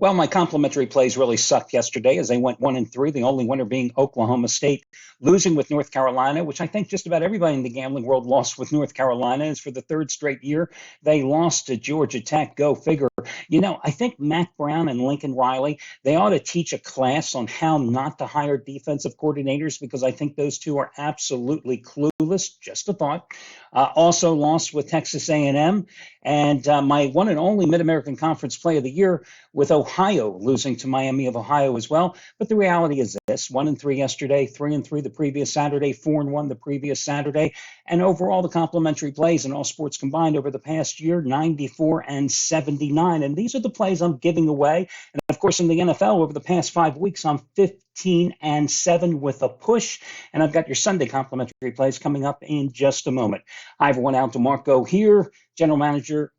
Well, my complimentary plays really sucked yesterday as they went 1-3, the only winner being Oklahoma State, losing with North Carolina, which I think just about everybody in the gambling world lost with North Carolina. Is for the third straight year. They lost to Georgia Tech. Go figure. I think Mac Brown and Lincoln Riley, they ought to teach a class on how not to hire defensive coordinators because I think those two are absolutely clueless. Just a thought. Also lost with Texas A&M. And my one and only Mid-American Conference Play of the Year with Ohio losing to Miami of Ohio as well. But the reality is this: 1-3 yesterday, 3-3 the previous Saturday, 4-1 the previous Saturday, and overall the complimentary plays in all sports combined over the past year, 94 and 79. And these are the plays I'm giving away. And of course, in the NFL over the past 5 weeks, I'm 15 and 7 with a push. And I've got your Sunday complimentary plays coming up in just a moment. Hi, everyone. Al DeMarco here, general manager,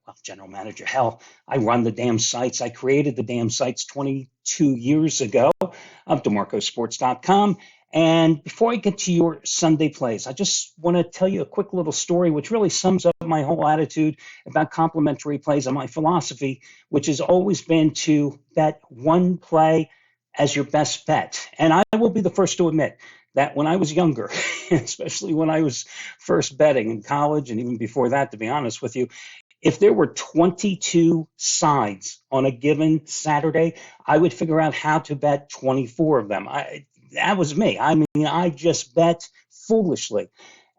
hell, I run the damn sites. I created the damn sites 22 years ago of DeMarcoSports.com. And before I get to your Sunday plays, I just want to tell you a quick little story which really sums up my whole attitude about complimentary plays and my philosophy, which has always been to bet one play as your best bet. And I will be the first to admit that when I was younger, especially when I was first betting in college and even before that, to be honest with you, if there were 22 sides on a given Saturday, I would figure out how to bet 24 of them. That was me. I mean, I just bet foolishly.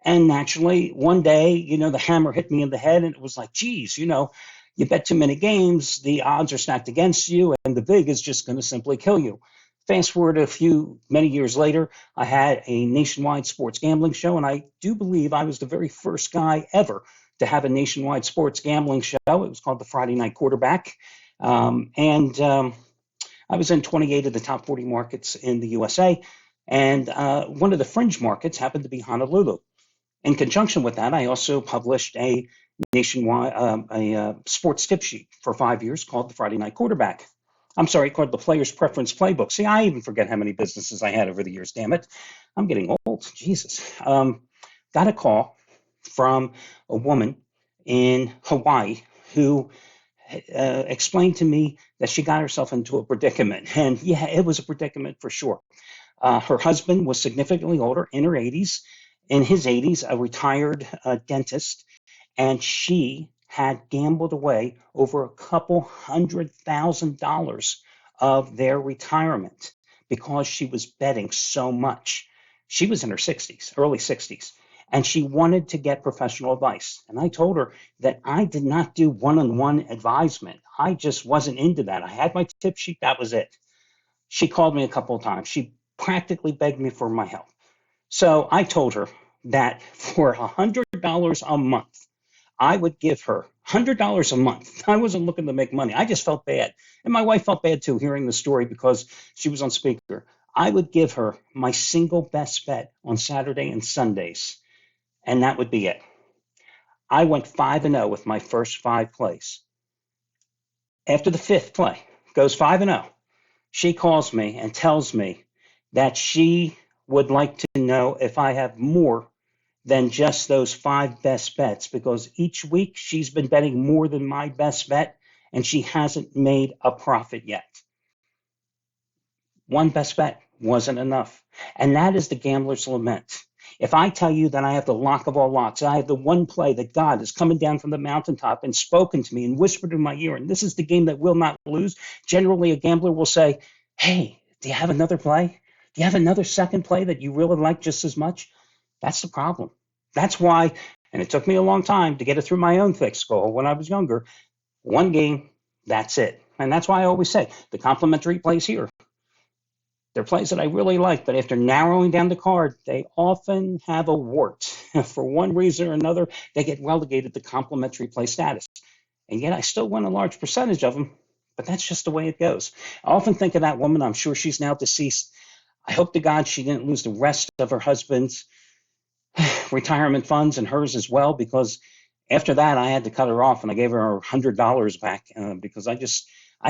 And naturally, one day, the hammer hit me in the head and it was like, geez, you bet too many games, the odds are stacked against you, and the vig is just going to simply kill you. Fast forward many years later, I had a nationwide sports gambling show, and I do believe I was the very first guy ever to have a nationwide sports gambling show. It was called the Friday Night Quarterback. I was in 28 of the top 40 markets in the USA, and one of the fringe markets happened to be Honolulu. In conjunction with that, I also published a nationwide sports tip sheet for 5 years called the Friday Night Quarterback. Called the Player's Preference Playbook. See, I even forget how many businesses I had over the years, damn it. I'm getting old, Jesus. Got a call from a woman in Hawaii who explained to me that she got herself into a predicament. And yeah, it was a predicament for sure. Her husband was significantly older, in his 80s, a retired dentist, and she had gambled away over a couple $100,000 of their retirement because she was betting so much. She was in her 60s, early 60s, and she wanted to get professional advice. And I told her that I did not do one-on-one advisement. I just wasn't into that. I had my tip sheet. That was it. She called me a couple of times. She practically begged me for my help. So I told her that for $100 a month, I would give her $100 a month. I wasn't looking to make money. I just felt bad. And my wife felt bad too, hearing the story because she was on speaker. I would give her my single best bet on Saturday and Sundays, and that would be it. I went 5-0 with my first 5 plays. After the 5th play, goes 5-0, she calls me and tells me that she would like to know if I have more than just those 5 best bets, because each week she's been betting more than my best bet and she hasn't made a profit yet. One best bet wasn't enough. And that is the gambler's lament. If I tell you that I have the lock of all locks, I have the one play that God is coming down from the mountaintop and spoken to me and whispered in my ear, and this is the game that will not lose, generally a gambler will say, hey, do you have another play? Do you have another second play that you really like just as much? That's the problem. That's why, and it took me a long time to get it through my own thick skull when I was younger, one game, that's it. And that's why I always say the complimentary plays here, they're plays that I really like, but after narrowing down the card, they often have a wart. For one reason or another, they get relegated to complimentary play status. And yet I still win a large percentage of them, but that's just the way it goes. I often think of that woman. I'm sure she's now deceased. I hope to God she didn't lose the rest of her husband's retirement funds and hers as well, because after that, I had to cut her off and I gave her $100 back because I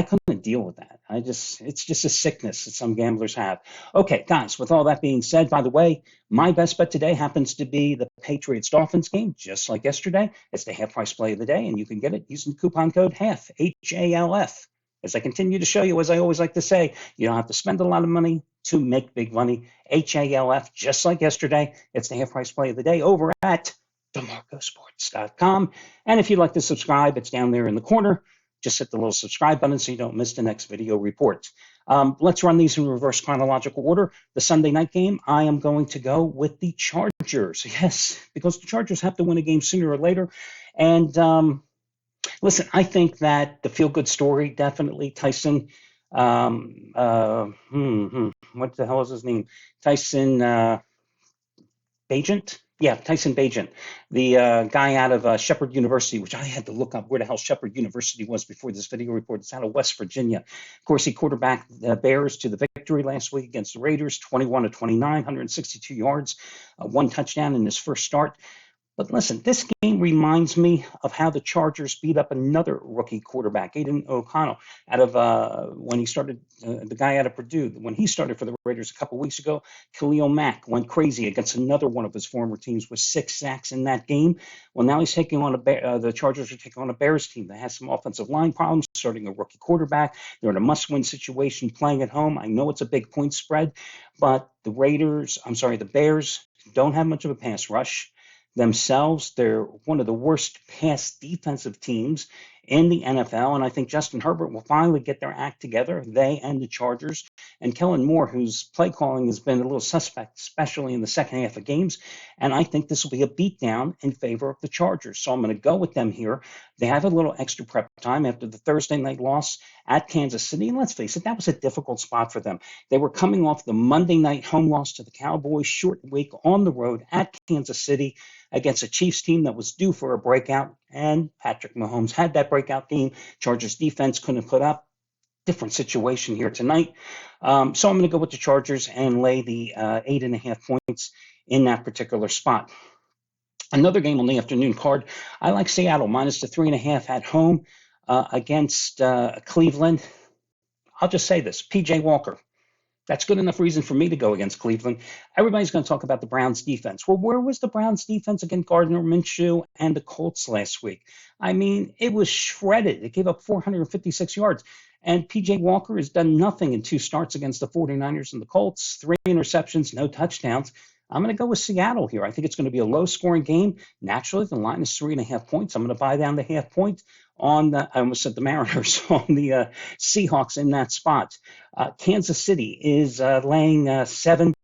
couldn't deal with that. It's just a sickness that some gamblers have. Okay, guys, with all that being said, by the way, my best bet today happens to be the Patriots-Dolphins game, just like yesterday. It's the half price play of the day, and you can get it using the coupon code HALF, HALF. As I continue to show you, as I always like to say, you don't have to spend a lot of money to make big money. HALF, just like yesterday, it's the half price play of the day over at DeMarcosports.com. And if you'd like to subscribe, it's down there in the corner. Just hit the little subscribe button so you don't miss the next video report. Let's run these in reverse chronological order. The Sunday night game, I am going to go with the Chargers. Yes, because the Chargers have to win a game sooner or later. And listen, I think that the feel-good story, definitely Tyson, what the hell is his name? Tyson Bagent? Yeah, Tyson Bagent, the guy out of Shepherd University, which I had to look up where the hell Shepherd University was before this video report. It's out of West Virginia. Of course, he quarterbacked the Bears to the victory last week against the Raiders, 21-29, 162 yards, one touchdown in his first start. But listen, this game reminds me of how the Chargers beat up another rookie quarterback, Aiden O'Connell, out of when he started, the guy out of Purdue. When he started for the Raiders a couple weeks ago, Khalil Mack went crazy against another one of his former teams with 6 sacks in that game. Well, now he's taking on the Chargers are taking on a Bears team that has some offensive line problems, starting a rookie quarterback. They're in a must-win situation playing at home. I know it's a big point spread, but the Bears don't have much of a pass rush themselves. They're one of the worst pass defensive teams in the NFL, and I think Justin Herbert will finally get their act together, they and the Chargers. And Kellen Moore, whose play calling has been a little suspect, especially in the second half of games, and I think this will be a beatdown in favor of the Chargers. So I'm going to go with them here. They have a little extra prep time after the Thursday night loss at Kansas City, and let's face it, that was a difficult spot for them. They were coming off the Monday night home loss to the Cowboys, short week on the road at Kansas City against a Chiefs team that was due for a breakout, and Patrick Mahomes had that breakout game. Chargers defense couldn't put up. Different situation here tonight. So I'm going to go with the Chargers and lay the 8.5 points in that particular spot. Another game on the afternoon card, I like Seattle minus the 3.5 at home against Cleveland. I'll just say this, P.J. Walker. That's good enough reason for me to go against Cleveland. Everybody's going to talk about the Browns defense. Well, where was the Browns defense against Gardner Minshew and the Colts last week? I mean, it was shredded. It gave up 456 yards. And P.J. Walker has done nothing in 2 starts against the 49ers and the Colts, 3 interceptions, no touchdowns. I'm going to go with Seattle here. I think it's going to be a low-scoring game. Naturally, the line is 3.5 points. I'm going to buy down the half point on I almost said the Mariners, on the Seahawks in that spot. Kansas City is laying 7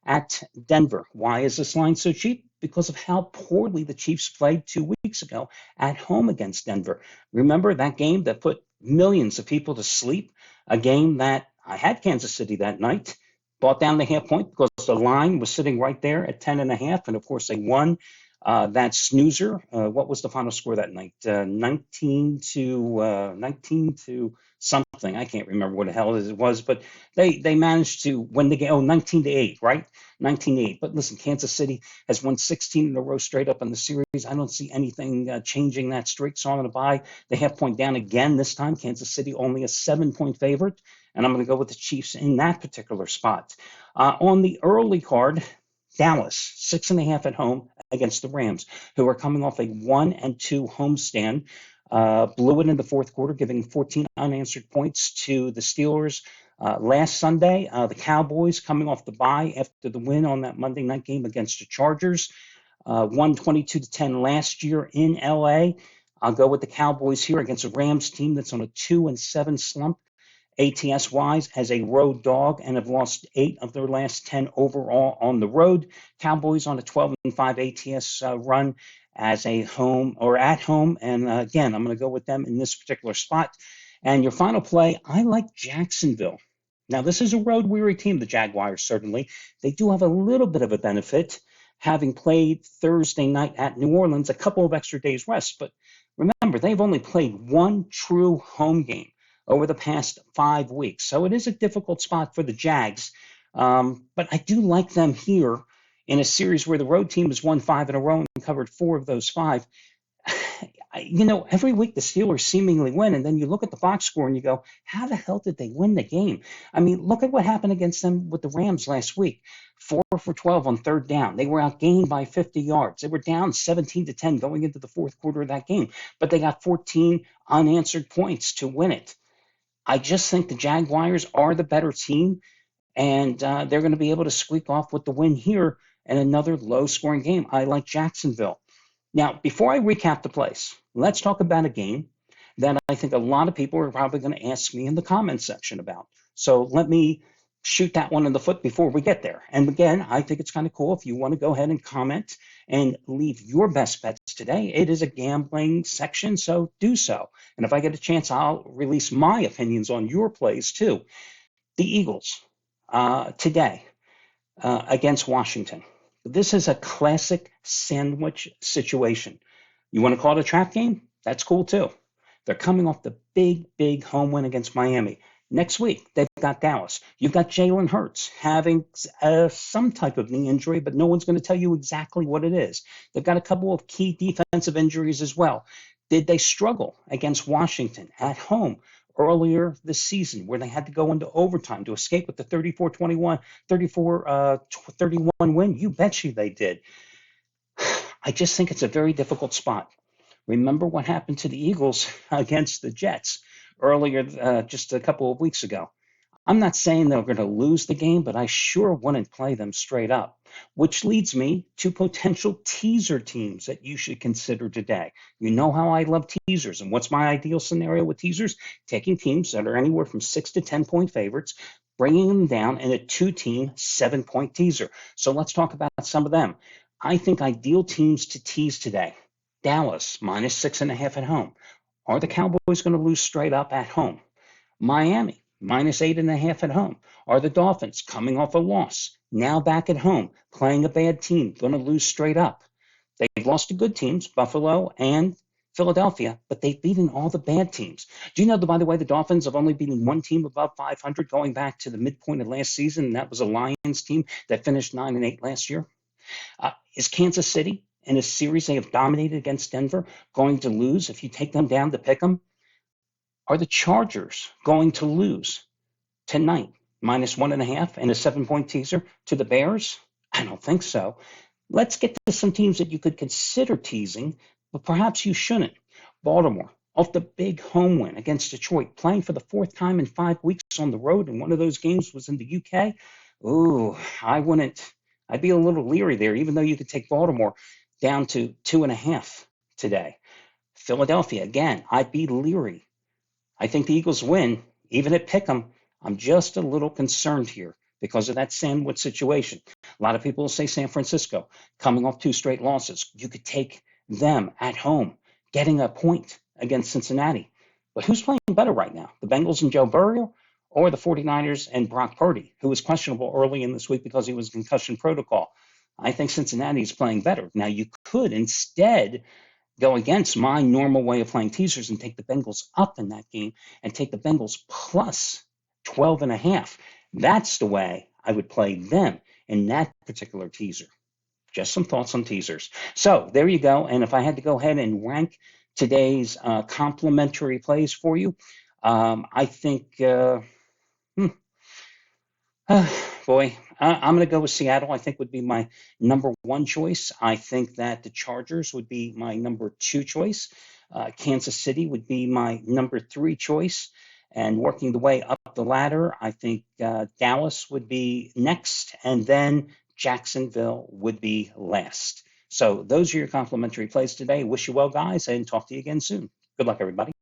at Denver. Why is this line so cheap? Because of how poorly the Chiefs played 2 weeks ago at home against Denver. Remember that game that put millions of people to sleep? A game that I had Kansas City that night. Bought down the half point because the line was sitting right there at 10.5, and of course they won that snoozer. What was the final score that night? 19 to something. I can't remember what the hell it was, but they managed to win the game. 19-8, right? 19-8. But listen, Kansas City has won 16 in a row straight up in the series. I don't see anything changing that streak, so I'm going to buy the half point down again this time. Kansas City only a 7-point favorite, and I'm going to go with the Chiefs in that particular spot. On the early card, Dallas, 6.5 at home against the Rams, who are coming off a 1-2 homestand. Blew it in the fourth quarter, giving 14 unanswered points to the Steelers last Sunday. The Cowboys coming off the bye after the win on that Monday night game against the Chargers, won 22-10 last year in L.A. I'll go with the Cowboys here against a Rams team that's on a 2-7 slump. ATS-wise as a road dog and have lost 8 of their last 10 overall on the road. Cowboys on a 12-5 ATS run as a home or at home. And again, I'm going to go with them in this particular spot. And your final play, I like Jacksonville. Now, this is a road-weary team, the Jaguars, certainly. They do have a little bit of a benefit, having played Thursday night at New Orleans, a couple of extra days rest. But remember, they've only played 1 true home game over the past 5 weeks. So it is a difficult spot for the Jags. But I do like them here in a series where the road team has won 5 in a row and covered 4 of those 5. Every week the Steelers seemingly win, and then you look at the box score and you go, how the hell did they win the game? I mean, look at what happened against them with the Rams last week. 4 for 12 on third down. They were outgained by 50 yards. They were down 17-10 going into the fourth quarter of that game, but they got 14 unanswered points to win it. I just think the Jaguars are the better team, and they're going to be able to squeak off with the win here in another low-scoring game. I like Jacksonville. Now, before I recap the plays, let's talk about a game that I think a lot of people are probably going to ask me in the comments section about. So let me shoot that one in the foot before we get there. And again, I think it's kind of cool if you want to go ahead and comment and leave your best bets today. It is a gambling section, so do so. And if I get a chance, I'll release my opinions on your plays too. The Eagles today against Washington. This is a classic sandwich situation. You want to call it a trap game? That's cool too. They're coming off the big home win against Miami. Next week, they've got Dallas. You've got Jalen Hurts having some type of knee injury, but no one's going to tell you exactly what it is. They've got a couple of key defensive injuries as well. Did they struggle against Washington at home earlier this season where they had to go into overtime to escape with the 34-31 win? You bet you they did. I just think it's a very difficult spot. Remember what happened to the Eagles against the Jets earlier, just a couple of weeks ago. I'm not saying they're going to lose the game, but I sure wouldn't play them straight up, which leads me to potential teaser teams that you should consider today. You know how I love teasers, and what's my ideal scenario with teasers? Taking teams that are anywhere from 6 to 10-point favorites, bringing them down in a 2-team, 7-point teaser. So let's talk about some of them. I think ideal teams to tease today. Dallas, -6.5 at home. Are the Cowboys going to lose straight up at home? Miami, -8.5 at home. Are the Dolphins coming off a loss, now back at home, playing a bad team, going to lose straight up? They've lost to good teams, Buffalo and Philadelphia, but they've beaten all the bad teams. Do you know, by the way, the Dolphins have only beaten one team above 500 going back to the midpoint of last season, and that was a Lions team that finished 9-8 last year? Is Kansas City, in a series they have dominated against Denver, going to lose if you take them down to pick them? Are the Chargers going to lose tonight, -1.5 in a 7-point teaser to the Bears? I don't think so. Let's get to some teams that you could consider teasing, but perhaps you shouldn't. Baltimore, off the big home win against Detroit, playing for the 4th time in 5 weeks on the road, and one of those games was in the UK. Ooh, I wouldn't. I'd be a little leery there, even though you could take Baltimore down to 2.5 today. Philadelphia, again, I'd be leery. I think the Eagles win, even at Pick'em. I'm just a little concerned here because of that sandwich situation. A lot of people will say San Francisco, coming off 2 straight losses. You could take them at home, getting a point against Cincinnati. But who's playing better right now? The Bengals and Joe Burrow or the 49ers and Brock Purdy, who was questionable early in this week because he was in concussion protocol? I think Cincinnati is playing better. Now, you could instead go against my normal way of playing teasers and take the Bengals up in that game and take the Bengals plus 12.5. That's the way I would play them in that particular teaser. Just some thoughts on teasers. So there you go. And if I had to go ahead and rank today's complimentary plays for you, I think, boy, I'm going to go with Seattle. I think would be my number 1 choice. I think that the Chargers would be my number 2 choice. Kansas City would be my number 3 choice. And working the way up the ladder, I think Dallas would be next, and then Jacksonville would be last. So those are your complimentary plays today. Wish you well, guys, and talk to you again soon. Good luck, everybody.